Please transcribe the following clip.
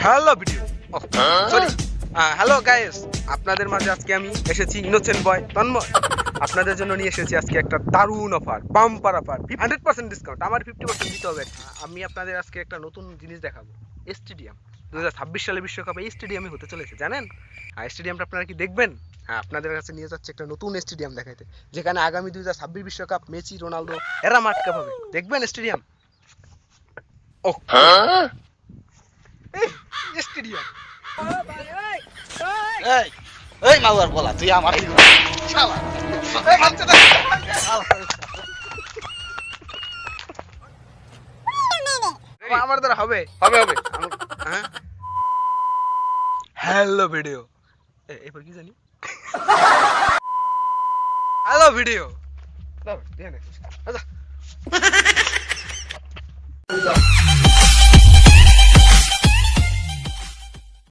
Hello video sorry hello guys, আপনাদের মাঝে আজকে আমি এসেছি ইনোসেন্ট বয় তন্ময়। আপনাদের জন্য নিয়ে এসেছি আজকে একটা দারুণ অফার, বাম্পার অফার, 100% ডিসকাউন্ট। আমার 50% দিতে হবে। আমি আপনাদের আজকে একটা নতুন জিনিস দেখাবো। স্টেডিয়াম 2026 সালে বিশ্বকাপ এই স্টেডিয়ামে হতে চলেছে, জানেন? আর স্টেডিয়ামটা আপনারা কি দেখবেন? হ্যাঁ, আপনাদের কাছে নিয়ে যাচ্ছে একটা নতুন স্টেডিয়াম দেখাইতে, যেখানে আগামী 2026 বিশ্বকাপ মেসি, রোনালদো এরা মাঠ কাঁপাবে। দেখবেন স্টেডিয়াম? ও স্টেডিয়াম। এই এই মাউয়ার বলা তুই আমার শালা এই বাচ্চাটা আমার দ্বারা হবে হবে হবে হ্যাঁ। হ্যালো ভিডিও, এরপর কি জানি? Hello video,